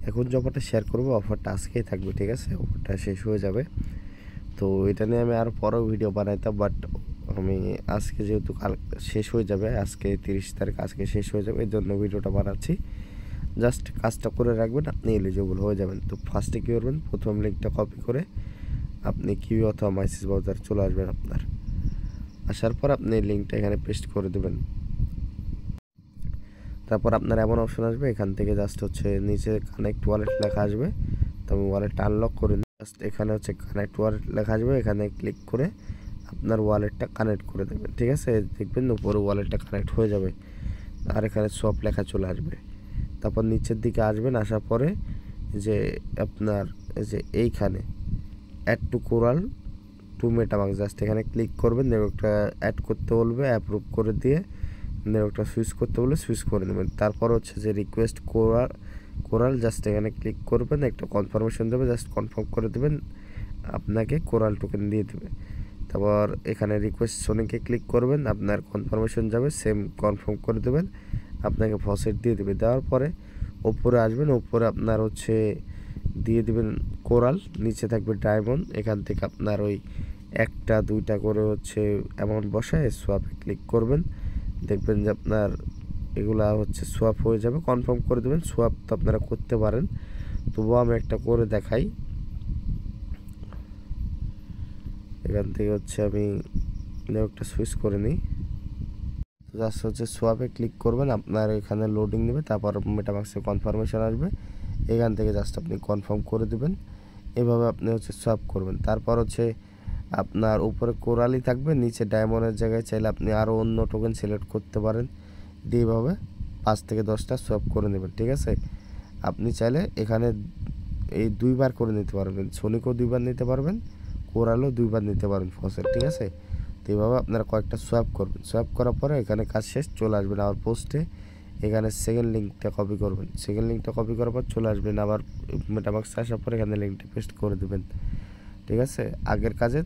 এখন যে অফারটা শেয়ার করবো অফারটা আজকেই থাকবে, ঠিক আছে? অফারটা শেষ হয়ে যাবে। তো এটা নিয়ে আমি আরও পরেও ভিডিও বানাইতাম, বাট আমি আজকে যেহেতু কাল শেষ হয়ে যাবে, আজকে 30 তারিখ, আজকে শেষ হয়ে যাবে, এই জন্য ভিডিওটা বানাচ্ছি। জাস্ট কাজটা করে রাখবেন, আপনি এলিজিবল হয়ে যাবেন। তো ফার্স্টে কী করবেন, প্রথম লিঙ্কটা কপি করে আপনি কিউ অথবা মাইসিস ব্রাউজার চলে আসবেন। আপনার আসার পর আপনি লিঙ্কটা এখানে পেস্ট করে দেবেন। তারপর আপনার এমন অপশন আসবে, এখান থেকে জাস্ট হচ্ছে নিচে কানেক্ট ওয়ালেট লেখা আসবে। তো আমি ওয়ালেটটা আনলক করে নিই। জাস্ট এখানে হচ্ছে কানেক্ট ওয়ালেট লেখা আসবে, এখানে ক্লিক করে আপনার ওয়ালেটটা কানেক্ট করে দেবেন, ঠিক আছে? দেখবেন উপরে ওয়ালেটটা কানেক্ট হয়ে যাবে, আর এখানে সব লেখা চলে আসবে। তারপর নিচের দিকে আসবেন, আসার পরে যে আপনার এই যে এইখানে add to Coral to MetaMask, just এখানে ক্লিক করবেন। নেটওয়ার্কটা অ্যাড করতে বলবে, অ্যাপ্রুভ করে দিয়ে নেটওয়ার্কটা সুইচ করতে বললে সুইচ করে নেবেন। তারপর হচ্ছে যে রিকোয়েস্ট কোরাল জাস্ট এখানে ক্লিক করবেন, একটা কনফার্মেশন দেবে, জাস্ট কনফার্ম করে দেবেন, আপনাকে কোরাল টোকেন দিয়ে দেবে। তারপর এখানে রিকোয়েস্ট সোনিকে ক্লিক করবেন, আপনার কনফার্মেশন যাবে, সেম কনফার্ম করে দেবেন, আপনাকে ফসেট দিয়ে দেবে। দেওয়ার পরে ওপরে আসবেন, ওপরে আপনার হচ্ছে দিয়ে দিবেন কোরাল, নিচে থাকবে ডায়মন্ড। এখান থেকে আপনার ওই একটা দুইটা করে হচ্ছে অ্যামাউন্ট বসায় সোয়াপে ক্লিক করবেন, দেখবেন যে আপনার এগুলা হচ্ছে সোয়াপ হয়ে যাবে। কনফার্ম করে দেবেন। সোয়াপ তো আপনারা করতে পারেন, তবুও আমি একটা করে দেখাই। এখান থেকে হচ্ছে আমি নেটওয়ার্কটা সুইচ করে নিই। জাস্ট হচ্ছে সোয়াপে ক্লিক করবেন, আপনার এখানে লোডিং নেবে, তারপর মেটামাক্সে কনফার্মেশন আসবে, এখান থেকে জাস্ট আপনি কনফার্ম করে দেবেন। এভাবে আপনি হচ্ছে সোয়াপ করবেন। তারপর হচ্ছে আপনার উপরে কোরালি থাকবে, নিচে ডায়মন্ডের জায়গায় চাইলে আপনি আরও অন্য টোকেন সিলেক্ট করতে পারেন। এইভাবে 5 থেকে 10টা সোয়াপ করে নেবেন, ঠিক আছে? আপনি চাইলে এখানে এই 2বার করে নিতে পারবেন, সোনিকও 2বার নিতে পারবেন, কোরালও 2বার নিতে পারবেন ফসেল, ঠিক আছে? তো এইভাবে আপনারা কয়েকটা সোয়াপ করবেন। সোয়াপ করার পরে এখানে কাজ শেষ, চলে আসবেন আবার পোস্টে, এখানে সেকেন্ড লিঙ্কটা কপি করবেন। সেকেন্ড লিঙ্কটা কপি করার পর চলে আসবেন আবার মেটামাক্সে, আসার পর এখানে লিঙ্কটা পেস্ট করে দেবেন, ঠিক আছে? আগের কাজে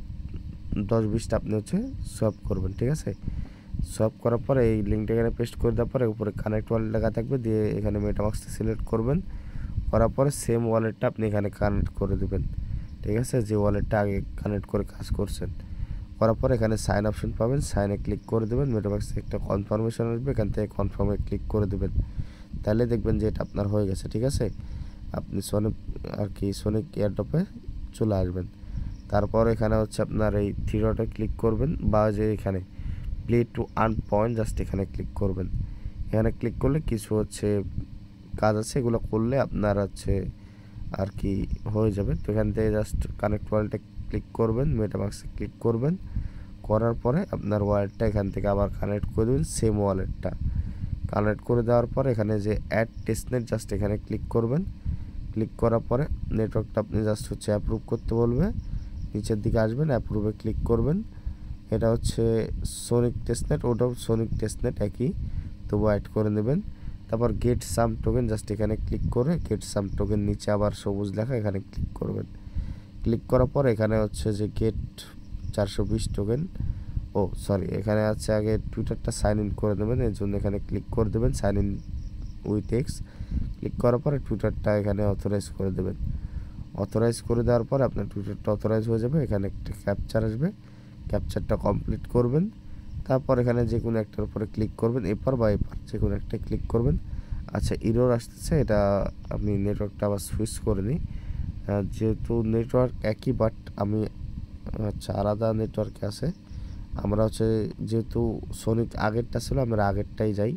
10-20টা আপনি হচ্ছে সোয়াপ করবেন, ঠিক আছে? সোয়াপ করার পরে এই লিঙ্কটা এখানে পেস্ট করে দেওয়ার পরে উপরে কানেক্ট ওয়ালেট লেখা থাকবে, দিয়ে এখানে মেটামাক্সটা সিলেক্ট করবেন। করার পরে সেম ওয়ালেটটা আপনি এখানে কানেক্ট করে দেবেন, ঠিক আছে? যে ওয়ালেটটা আগে কানেক্ট করে কাজ করছেন। করার পর এখানে সাইন অপশন পাবেন, সাইনে ক্লিক করে দেবেন, মেটামাক্সে একটা কনফার্মেশন আসবে, এখান থেকে কনফার্মে ক্লিক করে দেবেন। তাহলে দেখবেন যে এটা আপনার হয়ে গেছে, ঠিক আছে? আপনি সোনিক এয়ারড্রপে চলে আসবেন। তারপর এখানে হচ্ছে আপনার এই থ্রি ডটে ক্লিক করবেন, বা যে এখানে play to earn point, just এখানে ক্লিক করবেন। এখানে ক্লিক করলে কিছু হচ্ছে কাজ আছে, এগুলো করলে আপনার হচ্ছে আর কি হয়ে যাবে। তো এখান থেকে জাস্ট কানেক্ট ওয়ালেটে ক্লিক করবেন, মেটামাক্সে ক্লিক করবেন, করার পরে আপনার ওয়ালেটটা এখান থেকে আবার কানেক্ট করে দেবেন, সেম ওয়ালেটটা কানেক্ট করে দেওয়ার পর এখানে যে অ্যাড টেস্টনেট, জাস্ট এখানে ক্লিক করবেন। ক্লিক করার পরে নেটওয়ার্কটা আপনি জাস্ট হচ্ছে অ্যাপ্রুভ করতে বলবে, নিচের দিকে আসবেন, অ্যাপ্রুভে ক্লিক করবেন। এটা হচ্ছে সোনিক টেস্টনেট, ওটাও সোনিক টেস্টনেট একই, তবু অ্যাড করে নেবেন। তারপর গেট সাম টোকেন, জাস্ট এখানে ক্লিক করে গেট সাম টোকেন, নিচে আবার সবুজ লেখা, এখানে ক্লিক করবেন। ক্লিক করার পর এখানে হচ্ছে যে গেট 420 টোকেন, ও সরি, এখানে আছে আগে টুইটারটা সাইন ইন করে দেবেন, এর জন্য এখানে ক্লিক করে দেবেন sign in with X. Click করার পরে টুইটারটা এখানে অথরাইজ করে দেবেন। অথরাইজ করে দেওয়ার পর আপনার টুইটারটা অথরাইজ হয়ে যাবে। এখানে একটা ক্যাপচার আসবে, ক্যাপচারটা কমপ্লিট করবেন। তারপর এখানে যে কোনো একটার উপরে ক্লিক করবেন, এপার বা এপার যে কোনো একটা ক্লিক করবেন। আচ্ছা, ইরোর আসতেছে, এটা আমি নেটওয়ার্কটা আবার সুইচ করে নিই। যেহেতু নেটওয়ার্ক একই, বাট আমি আচ্ছা আলাদা নেটওয়ার্কে আছে। আমরা হচ্ছে যেহেতু সোনিক আগেরটা ছিল, আমরা আগেরটাই যাই।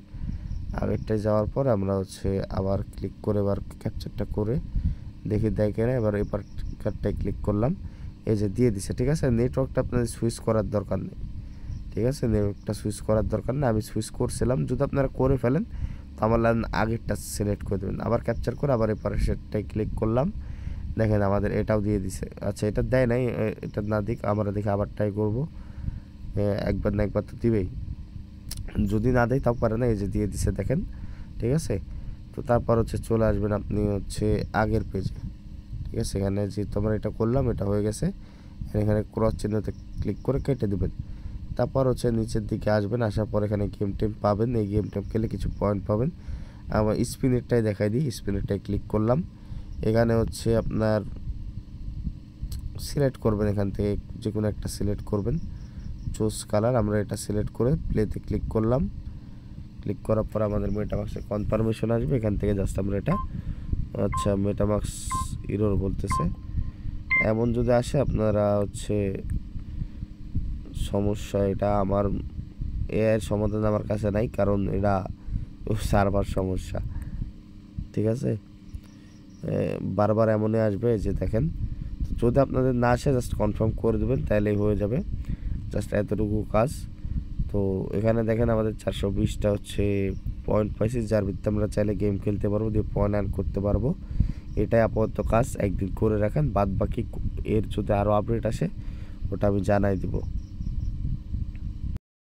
আগেরটায় যাওয়ার পর আমরা হচ্ছে আবার ক্লিক করে এবার ক্যাপচারটা করে দেখি দেয় কিনা। এবার এপারটায় ক্লিক করলাম, এই যে দিয়ে দিছে, ঠিক আছে? নেটওয়ার্কটা আপনাদের সুইচ করার দরকার নেই, ঠিক আছে? নেটওয়ার্কটা সুইচ করার দরকার নেই, আমি সুইচ করছিলাম। যদি আপনারা করে ফেলেন তো আমার আগেরটা সিলেক্ট করে দেবেন, আবার ক্যাপচার করে আবার এপারে সেটাই ক্লিক করলাম, দেখেন আমাদের এটাও দিয়ে দিছে। আচ্ছা, এটা দেয় নাই, এটা না দিক, আমরা দেখে আবার ট্রাই করবো। একবার না একবার তো দিবেই, যদি না দেয় তাও পারে না, এই যে দিয়ে দিছে দেখেন, ঠিক আছে? তো তারপর হচ্ছে চলে আসবেন আপনি হচ্ছে আগের পেজে, ঠিক আছে? এখানে যেহেতু আমরা এটা করলাম, এটা হয়ে গেছে, এখানে ক্রস চিহ্নতে ক্লিক করে কেটে দেবেন। তারপর হচ্ছে নিচের দিকে আসবেন, আসার পর এখানে গেম টেম পাবেন, এই গেম টেম খেলে কিছু পয়েন্ট পাবেন। আমার স্পিনেরটাই দেখাই দিই, স্পিনেরটাই ক্লিক করলাম। এখানে হচ্ছে আপনার সিলেক্ট করবেন, এখান থেকে যে কোনো একটা সিলেক্ট করবেন, চুজ কালার। আমরা এটা সিলেক্ট করে প্লেতে ক্লিক করলাম। ক্লিক করার পর আমাদের মেটামাক্সে কনফার্মেশন আসবে, এখান থেকে জাস্ট আমরা এটা, আচ্ছা মেটামাক্স ইরর বলতেছে, এমন যদি আসে আপনারা হচ্ছে সমস্যা, এটা আমার এর সমাধান আমার কাছে নাই, কারণ এটা সার্ভার সমস্যা, ঠিক আছে। বারবার এমনই আসবে যে দেখেন, যদি আপনাদের না আসে জাস্ট কনফার্ম করে দেবেন, তাহলেই হয়ে যাবে, জাস্ট এতটুকু কাজ। তো এখানে দেখেন আমাদের 420টা হচ্ছে পয়েন্ট পাইছি, যার ভিত্তিতে আমরা চাইলে গেম খেলতে পারবো, দিয়ে পয়েন্ট আর্ন করতে পারবো। এটাই আপাতত কাজ, একদিন করে রাখেন, বাদ বাকি এর যদি আরও আপডেট আসে ওটা আমি জানাই দিব।